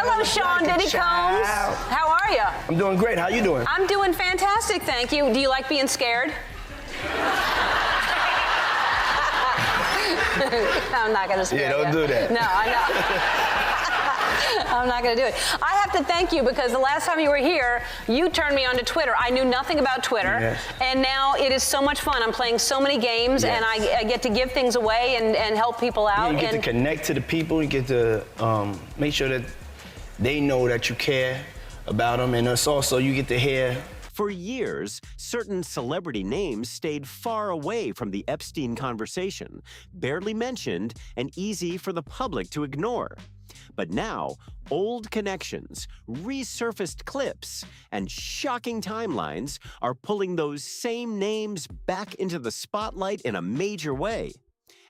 Hello, Sean Diddy Combs. How are you? I'm doing great. How you doing? I'm doing fantastic, thank you. Do you like being scared? I'm not going to scare you. Yeah, don't do that. No, I know. I'm not going to do it. I have to thank you because the last time you were here, you turned me onto Twitter. I knew nothing about Twitter, yes. And now it is so much fun. I'm playing so many games, yes. and I get to give things away and help people out. Yeah, you get to connect to the people. You get to make sure that they know that you care about them, and it's also you get to hear. For years, certain celebrity names stayed far away from the Epstein conversation, barely mentioned and easy for the public to ignore. But now, old connections, resurfaced clips, and shocking timelines are pulling those same names back into the spotlight in a major way.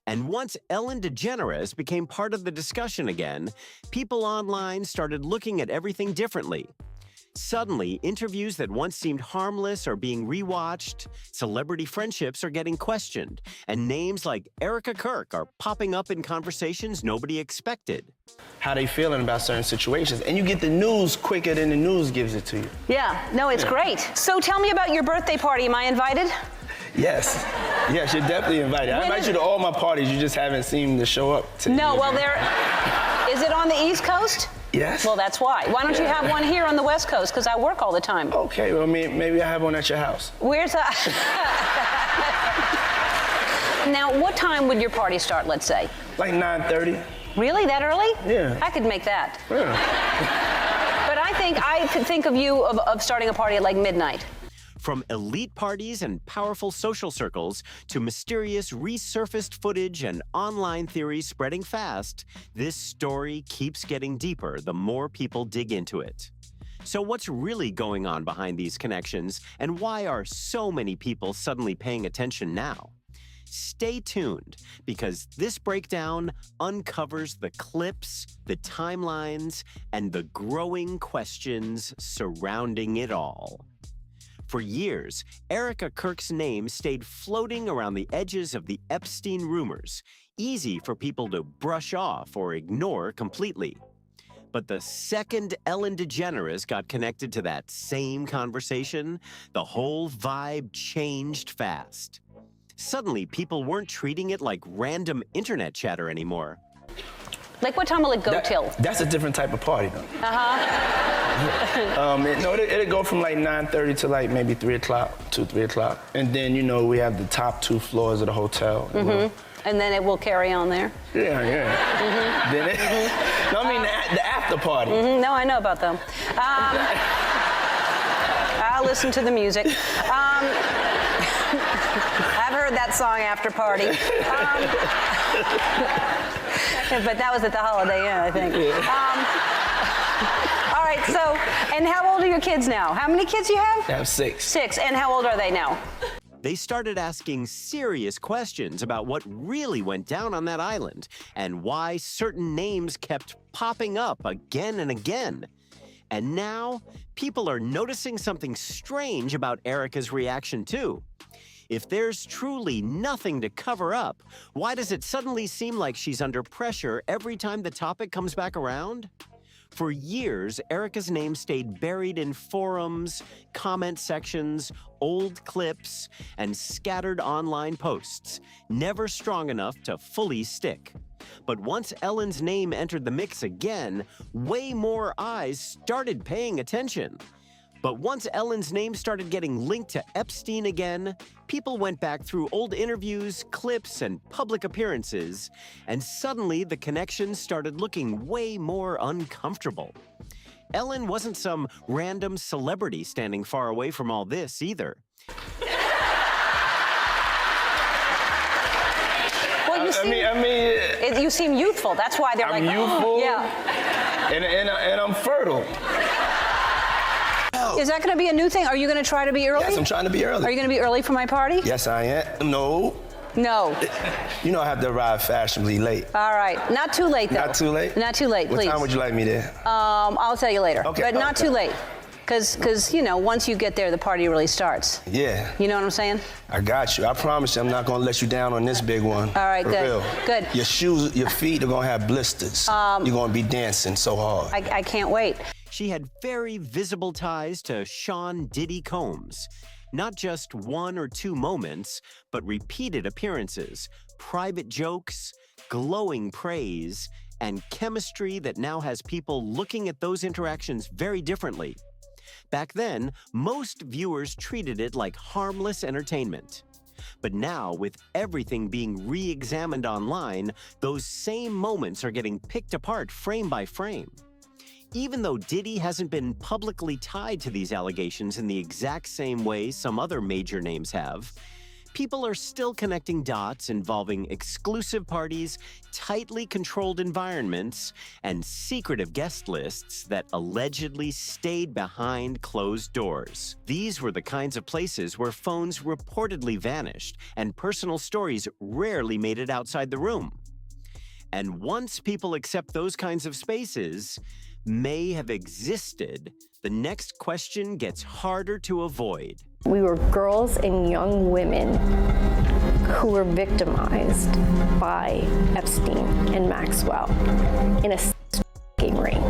And once Ellen DeGeneres became part of the discussion again, people online started looking at everything differently. Suddenly, interviews that once seemed harmless are being rewatched, celebrity friendships are getting questioned, and names like Erika Kirk are popping up in conversations nobody expected. How they feeling about certain situations, and you get the news quicker than the news gives it to you. Yeah, no, it's great. So tell me about your birthday party. Am I invited? Yes. Yes, you're definitely invited. I invite you to all my parties. You just haven't seen to show up to. No, well, is it on the East Coast? Yes. Well, that's why. Why don't you have one here on the West Coast? Because I work all the time. Okay, well, maybe I have one at your house. Where's that? Now, what time would your party start, let's say? Like 9:30. Really? That early? Yeah. I could make that. Yeah. But I could think of you of starting a party at like midnight. From elite parties and powerful social circles to mysterious resurfaced footage and online theories spreading fast, this story keeps getting deeper the more people dig into it. So what's really going on behind these connections, and why are so many people suddenly paying attention now? Stay tuned, because this breakdown uncovers the clips, the timelines, and the growing questions surrounding it all. For years, Erika Kirk's name stayed floating around the edges of the Epstein rumors, easy for people to brush off or ignore completely. But the second Ellen DeGeneres got connected to that same conversation, the whole vibe changed fast. Suddenly, people weren't treating it like random internet chatter anymore. Like, what time will it go till? That's a different type of party, though. Uh-huh. It'll go from like 9:30 to like maybe 3 o'clock, 2, 3 o'clock. And then, we have the top 2 floors of the hotel. Mm-hmm. And then it will carry on there? Yeah. Mm-hmm. Then no, I mean the after party. Mm-hmm. No, I know about them. I'll listen to the music. I've heard that song, After Party. But that was at the Holiday Inn, I think. All right, so, and how old are your kids now? How many kids do you have? I have 6. 6, and how old are they now? They started asking serious questions about what really went down on that island and why certain names kept popping up again and again. And now, people are noticing something strange about Erika's reaction, too. If there's truly nothing to cover up, why does it suddenly seem like she's under pressure every time the topic comes back around? For years, Erika's name stayed buried in forums, comment sections, old clips, and scattered online posts, never strong enough to fully stick. But once Ellen's name entered the mix again, way more eyes started paying attention. But once Ellen's name started getting linked to Epstein again, people went back through old interviews, clips, and public appearances, and suddenly the connections started looking way more uncomfortable. Ellen wasn't some random celebrity standing far away from all this either. Well, you seem youthful. That's why they're I'm like, youthful. Oh, yeah. And I'm fertile. Is that going to be a new thing? Are you going to try to be early? Yes, I'm trying to be early. Are you going to be early for my party? Yes, I am. No. No. I have to arrive fashionably late. All right. Not too late, though. Not too late? Not too late, please. What time would you like me there? I'll tell you later. Okay. But not too late. Because, you know, once you get there, the party really starts. Yeah. You know what I'm saying? I got you. I promise you I'm not gonna let you down on this big one. All right, For good. real. Good. Your shoes, your feet are gonna have blisters. You're gonna be dancing so hard. I can't wait. She had very visible ties to Sean Diddy Combs. Not just one or two moments, but repeated appearances, private jokes, glowing praise, and chemistry that now has people looking at those interactions very differently. Back then, most viewers treated it like harmless entertainment. But now, with everything being re-examined online, those same moments are getting picked apart frame by frame. Even though Diddy hasn't been publicly tied to these allegations in the exact same way some other major names have, people are still connecting dots involving exclusive parties, tightly controlled environments, and secretive guest lists that allegedly stayed behind closed doors. These were the kinds of places where phones reportedly vanished and personal stories rarely made it outside the room. And once people accept those kinds of spaces may have existed, the next question gets harder to avoid. We were girls and young women who were victimized by Epstein and Maxwell in a ring.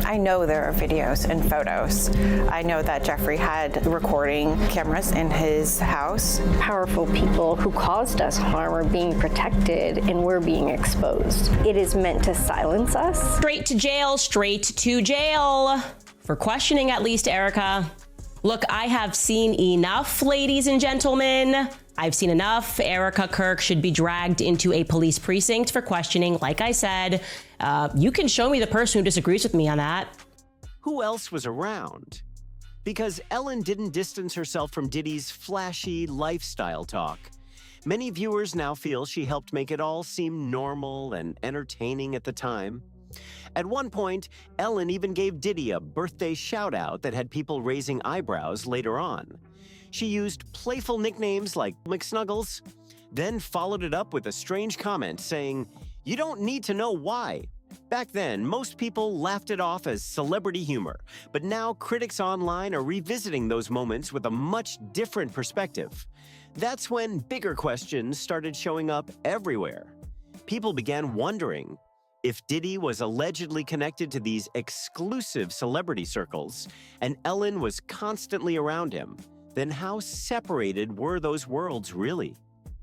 I know there are videos and photos. I know that Jeffrey had recording cameras in his house. Powerful people who caused us harm are being protected and we're being exposed. It is meant to silence us. Straight to jail, for questioning at least Erika. Look, I have seen enough, ladies and gentlemen. I've seen enough. Erika Kirk should be dragged into a police precinct for questioning. Like I said, you can show me the person who disagrees with me on that. Who else was around? Because Ellen didn't distance herself from Diddy's flashy lifestyle talk. Many viewers now feel she helped make it all seem normal and entertaining at the time. At one point, Ellen even gave Diddy a birthday shout-out that had people raising eyebrows later on. She used playful nicknames like McSnuggles, then followed it up with a strange comment saying, "You don't need to know why." Back then, most people laughed it off as celebrity humor, but now critics online are revisiting those moments with a much different perspective. That's when bigger questions started showing up everywhere. People began wondering, if Diddy was allegedly connected to these exclusive celebrity circles, and Ellen was constantly around him, then how separated were those worlds really?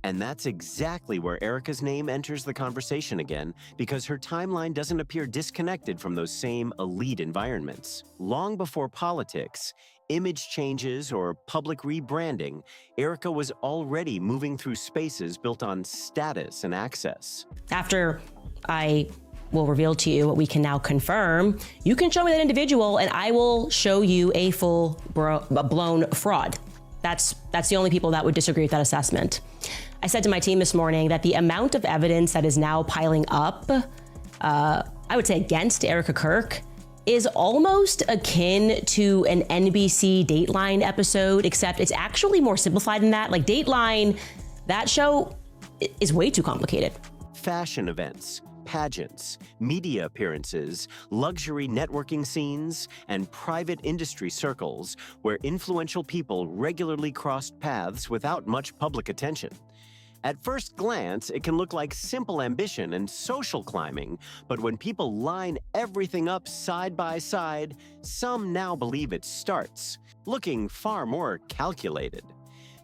And that's exactly where Erika's name enters the conversation again, because her timeline doesn't appear disconnected from those same elite environments. Long before politics, image changes, or public rebranding, Erika was already moving through spaces built on status and access. After I will reveal to you what we can now confirm, you can show me that individual and I will show you a full blown fraud. That's the only people that would disagree with that assessment. I said to my team this morning that the amount of evidence that is now piling up, I would say against Erika Kirk, is almost akin to an NBC Dateline episode, except it's actually more simplified than that. Like Dateline, that show is way too complicated. Fashion events, pageants, media appearances, luxury networking scenes, and private industry circles where influential people regularly crossed paths without much public attention. At first glance, it can look like simple ambition and social climbing, but when people line everything up side by side, some now believe it starts looking far more calculated.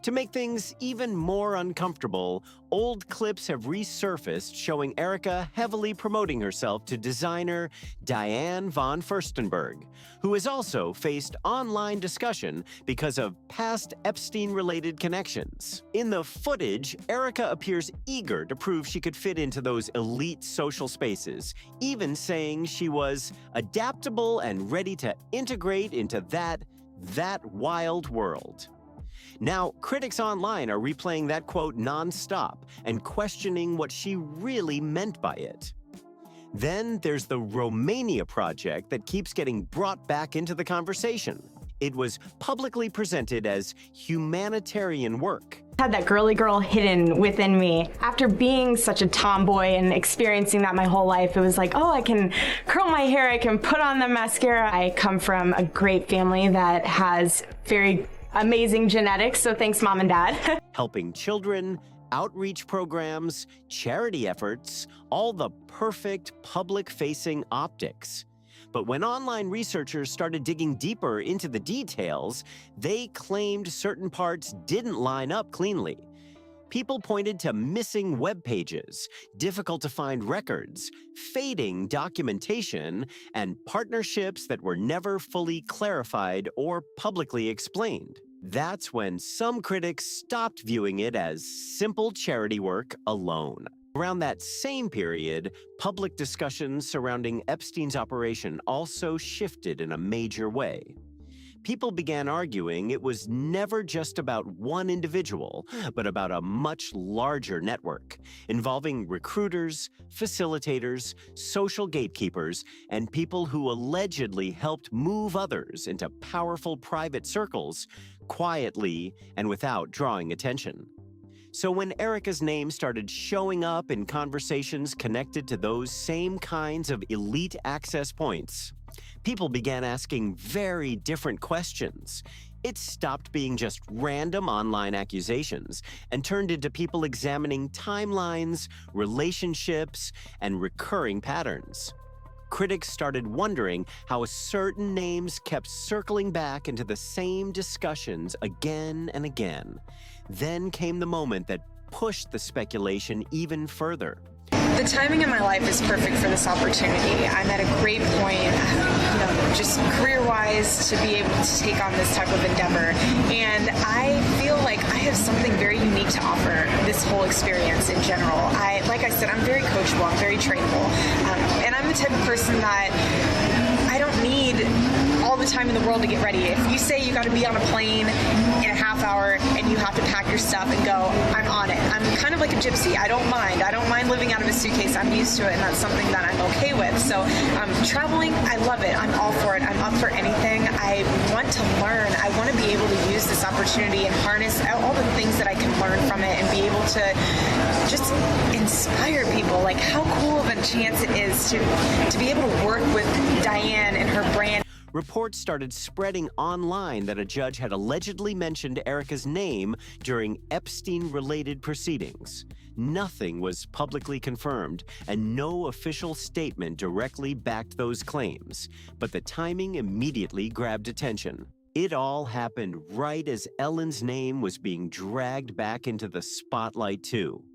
To make things even more uncomfortable, old clips have resurfaced showing Erika heavily promoting herself to designer Diane von Furstenberg, who has also faced online discussion because of past Epstein-related connections. In the footage, Erika appears eager to prove she could fit into those elite social spaces, even saying she was adaptable and ready to integrate into that wild world. Now, critics online are replaying that quote non-stop and questioning what she really meant by it. Then there's the Romania project that keeps getting brought back into the conversation. It was publicly presented as humanitarian work. Had that girly girl hidden within me. After being such a tomboy and experiencing that my whole life, it was like, oh, I can curl my hair, I can put on the mascara. I come from a great family that has very amazing genetics, so thanks, Mom and Dad. Helping children, outreach programs, charity efforts, all the perfect public-facing optics. But when online researchers started digging deeper into the details, they claimed certain parts didn't line up cleanly. People pointed to missing web pages, difficult to find records, fading documentation, and partnerships that were never fully clarified or publicly explained. That's when some critics stopped viewing it as simple charity work alone. Around that same period, public discussions surrounding Epstein's operation also shifted in a major way. People began arguing it was never just about one individual, but about a much larger network, involving recruiters, facilitators, social gatekeepers, and people who allegedly helped move others into powerful private circles, quietly and without drawing attention. So when Erika's name started showing up in conversations connected to those same kinds of elite access points, people began asking very different questions. It stopped being just random online accusations and turned into people examining timelines, relationships, and recurring patterns. Critics started wondering how certain names kept circling back into the same discussions again and again. Then came the moment that pushed the speculation even further. The timing in my life is perfect for this opportunity. I'm at a great point, just career-wise, to be able to take on this type of endeavor. And I feel like I have something very unique to offer this whole experience in general. Like I said, I'm very coachable, I'm very trainable. And I'm the type of person that I don't need all the time in the world to get ready. If you say you got to be on a plane in a half hour and you have to pack your stuff and go, I'm on it. I'm kind of like a gypsy. I don't mind living out of a suitcase. I'm used to it, and that's something that I'm okay with. So traveling, I love it. I'm all for it. I'm up for anything. I want to learn. I want to be able to use this opportunity and harness all the things that I can learn from it and be able to just inspire people. Like how cool of a chance it is to be able to work with Diane and her brand. Reports started spreading online that a judge had allegedly mentioned Erika's name during Epstein-related proceedings. Nothing was publicly confirmed, and no official statement directly backed those claims. But the timing immediately grabbed attention. It all happened right as Ellen's name was being dragged back into the spotlight, too.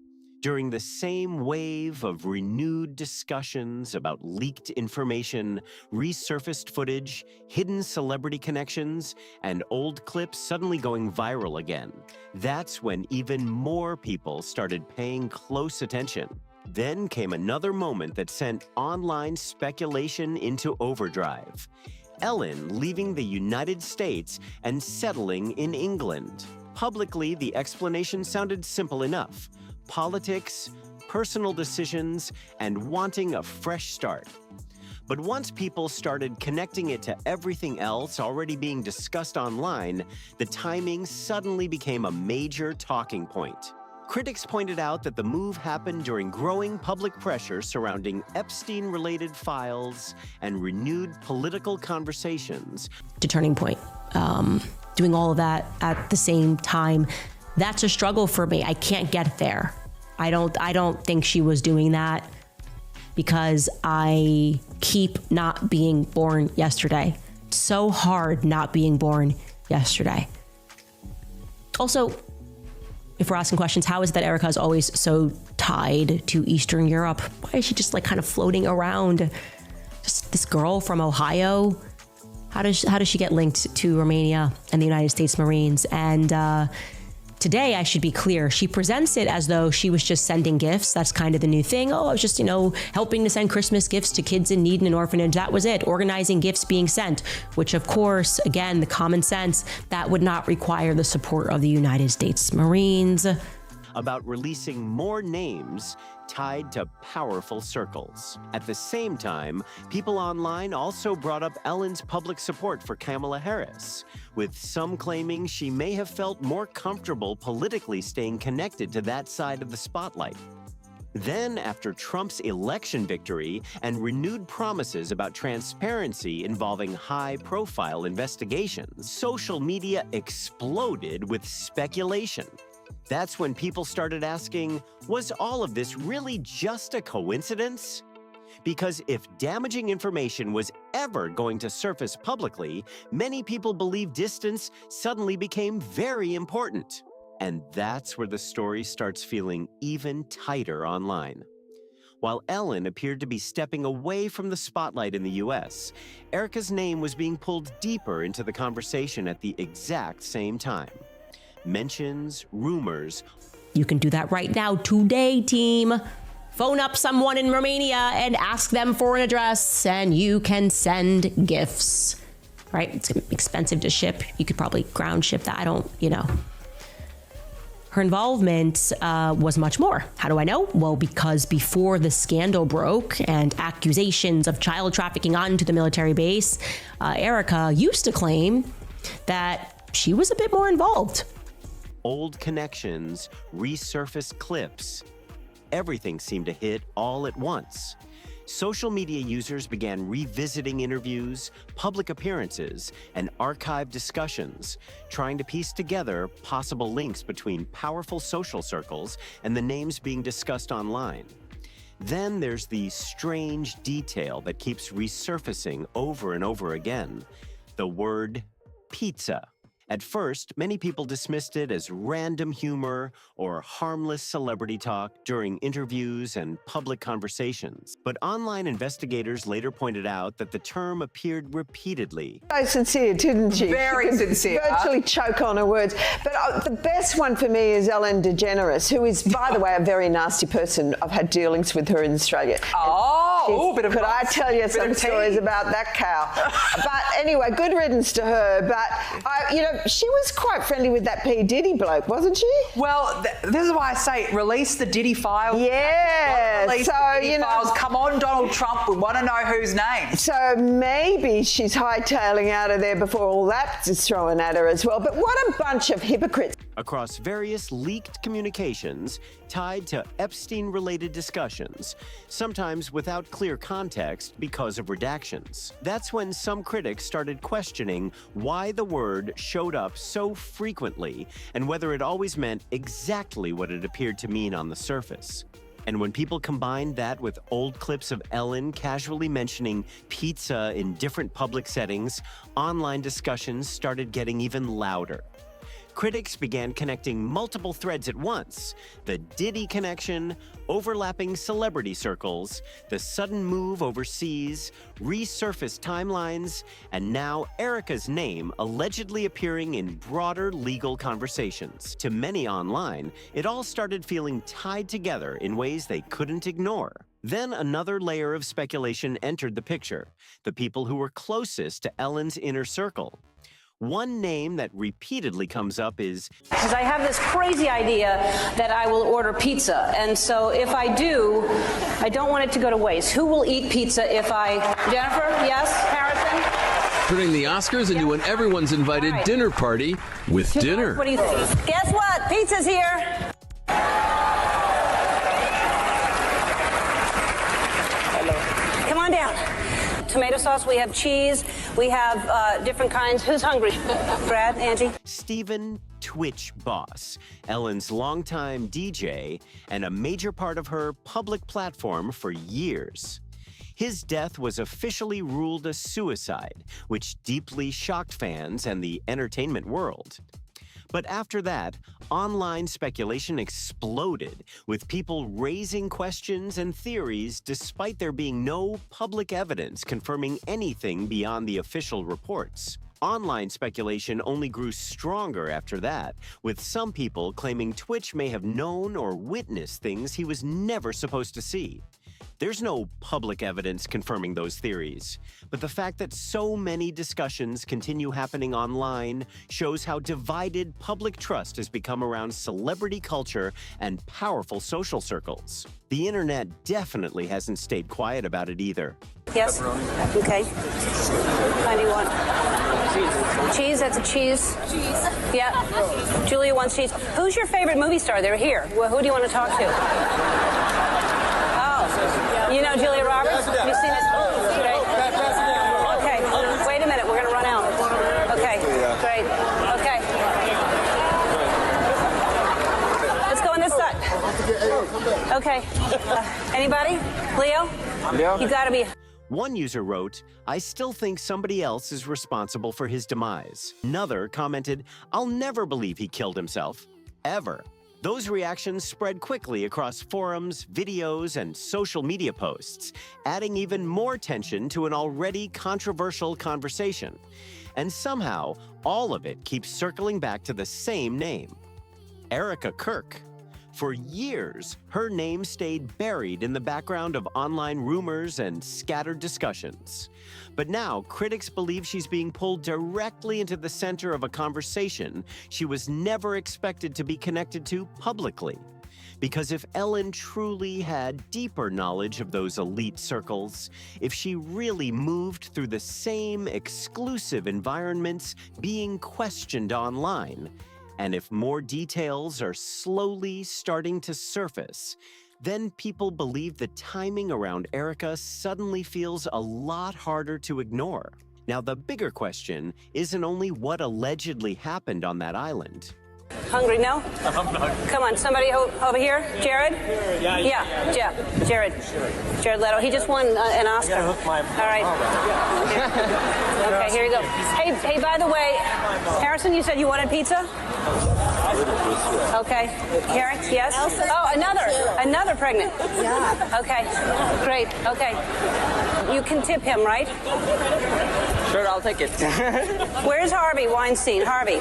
During the same wave of renewed discussions about leaked information, resurfaced footage, hidden celebrity connections, and old clips suddenly going viral again, that's when even more people started paying close attention. Then came another moment that sent online speculation into overdrive. Ellen leaving the United States and settling in England. Publicly, the explanation sounded simple enough. Politics, personal decisions, and wanting a fresh start. But once people started connecting it to everything else already being discussed online, the timing suddenly became a major talking point. Critics pointed out that the move happened during growing public pressure surrounding Epstein-related files and renewed political conversations. To Turning Point, doing all of that at the same time. That's a struggle for me. I can't get there. I don't think she was doing that because I keep not being born yesterday. It's so hard not being born yesterday. Also, if we're asking questions, how is it that Erika is always so tied to Eastern Europe? Why is she just like kind of floating around? Just this girl from Ohio. How does she get linked to Romania and the United States Marines? And today, I should be clear, she presents it as though she was just sending gifts. That's kind of the new thing. Oh, I was just, helping to send Christmas gifts to kids in need in an orphanage. That was it. Organizing gifts being sent, which of course, again, the common sense, that would not require the support of the United States Marines. About releasing more names tied to powerful circles. At the same time, people online also brought up Ellen's public support for Kamala Harris, with some claiming she may have felt more comfortable politically staying connected to that side of the spotlight. Then, after Trump's election victory and renewed promises about transparency involving high-profile investigations, social media exploded with speculation. That's when people started asking, was all of this really just a coincidence? Because if damaging information was ever going to surface publicly, many people believed distance suddenly became very important. And that's where the story starts feeling even tighter online. While Ellen appeared to be stepping away from the spotlight in the US, Erika's name was being pulled deeper into the conversation at the exact same time. Mentions, rumors. You can do that right now, today, team. Phone up someone in Romania and ask them for an address, and you can send gifts. Right? It's expensive to ship. You could probably ground ship that. Her involvement was much more. How do I know? Well, because before the scandal broke and accusations of child trafficking onto the military base, Erika used to claim that she was a bit more involved. Old connections, resurfaced clips. Everything seemed to hit all at once. Social media users began revisiting interviews, public appearances, and archived discussions, trying to piece together possible links between powerful social circles and the names being discussed online. Then there's the strange detail that keeps resurfacing over and over again: the word pizza. At first, many people dismissed it as random humor or harmless celebrity talk during interviews and public conversations. But online investigators later pointed out that the term appeared repeatedly. So sincere, didn't she? Very sincere. Virtually choke on her words. But the best one for me is Ellen DeGeneres, who is, by the way, a very nasty person. I've had dealings with her in Australia. Could I tell you some stories about that cow? But anyway, good riddance to her. But, she was quite friendly with that P. Diddy bloke, wasn't she? Well, this is why I say release the Diddy files. Yeah. Release the Diddy files. Come on, Donald Trump. We want to know whose name. So maybe she's hightailing out of there before all that is thrown at her as well. But what a bunch of hypocrites. Across various leaked communications tied to Epstein-related discussions, sometimes without clear context because of redactions. That's when some critics started questioning why the word showed up so frequently and whether it always meant exactly what it appeared to mean on the surface. And when people combined that with old clips of Ellen casually mentioning pizza in different public settings, online discussions started getting even louder. Critics began connecting multiple threads at once: the Diddy connection, overlapping celebrity circles, the sudden move overseas, resurfaced timelines, and now Erika's name allegedly appearing in broader legal conversations. To many online, it all started feeling tied together in ways they couldn't ignore. Then another layer of speculation entered the picture: the people who were closest to Ellen's inner circle. One name that repeatedly comes up is, Because I have this crazy idea that I will order pizza. And so if I do, I don't want it to go to waste. Who will eat pizza if I... Jennifer? Yes? Harrison? Turning the Oscars into an everyone's invited dinner party with dinner. What do you think? Guess what? Pizza's here. Hello. Come on down. Tomato sauce, we have cheese, we have different kinds. Who's hungry? Brad, Angie? Stephen Twitch Boss, Ellen's longtime DJ and a major part of her public platform for years. His death was officially ruled a suicide, which deeply shocked fans and the entertainment world. But after that, online speculation exploded, with people raising questions and theories despite there being no public evidence confirming anything beyond the official reports. Online speculation only grew stronger after that, with some people claiming Twitch may have known or witnessed things he was never supposed to see. There's no public evidence confirming those theories, but the fact that so many discussions continue happening online shows how divided public trust has become around celebrity culture and powerful social circles. The internet definitely hasn't stayed quiet about it either. Yes? Okay. Kind you want? Cheese, that's a cheese. Cheese. Yeah. Julia wants cheese. Who's your favorite movie star? They're here. Well, who do you want to talk to? Oh, you know Julia Roberts? Have you seen it? Great. Okay, wait a minute. We're going to run out. Okay, great. Okay. Let's go on this side. Okay. Anybody? Leo? Yeah. You got to be... One user wrote, "I still think somebody else is responsible for his demise." Another commented, "I'll never believe he killed himself. Ever." Those reactions spread quickly across forums, videos, and social media posts, adding even more tension to an already controversial conversation. And somehow, all of it keeps circling back to the same name, Erika Kirk. For years, her name stayed buried in the background of online rumors and scattered discussions. But now, critics believe she's being pulled directly into the center of a conversation she was never expected to be connected to publicly. Because if Ellen truly had deeper knowledge of those elite circles, if she really moved through the same exclusive environments being questioned online, and if more details are slowly starting to surface, then people believe the timing around Erika suddenly feels a lot harder to ignore. Now, the bigger question isn't only what allegedly happened on that island. Hungry? No? I'm not. Come on, somebody over here? Jared? Yeah, Jared. Jared Leto. He just won an Oscar. I gotta hook my... All right. Okay, here you go. Hey, by the way, Harrison, you said you wanted pizza? Okay. Karen? Yes? Oh, another pregnant. Yeah. Okay, great. Okay. You can tip him, right? Sure, I'll take it. Where's Harvey Weinstein? Harvey.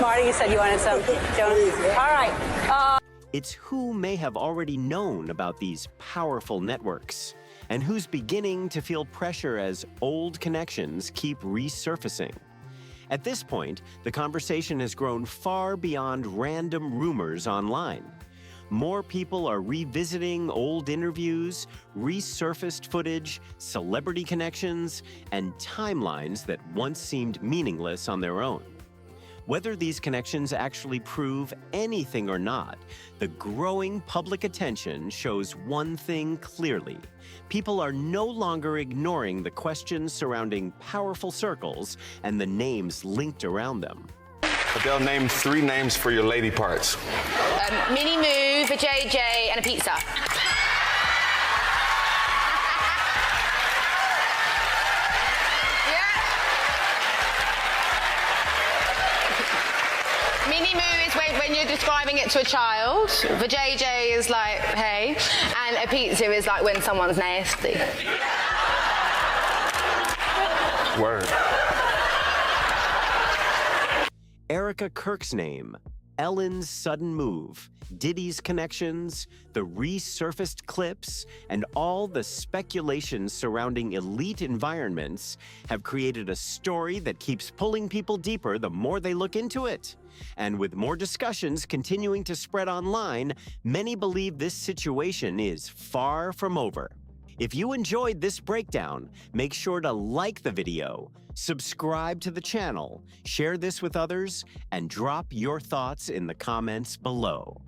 Marty, you said you wanted some. Jonah? All right. It's who may have already known about these powerful networks and who's beginning to feel pressure as old connections keep resurfacing. At this point, the conversation has grown far beyond random rumors online. More people are revisiting old interviews, resurfaced footage, celebrity connections, and timelines that once seemed meaningless on their own. Whether these connections actually prove anything or not, the growing public attention shows one thing clearly. People are no longer ignoring the questions surrounding powerful circles and the names linked around them. Adele, name 3 names for your lady parts. Mini Moo, for JJ, and a pizza. Mini Moo is when you're describing it to a child. For JJ is like, hey. And a pizza is like when someone's nasty. Word. Erika Kirk's name, Ellen's sudden move, Diddy's connections, the resurfaced clips, and all the speculations surrounding elite environments have created a story that keeps pulling people deeper the more they look into it. And with more discussions continuing to spread online, many believe this situation is far from over. If you enjoyed this breakdown, make sure to like the video, subscribe to the channel, share this with others, and drop your thoughts in the comments below.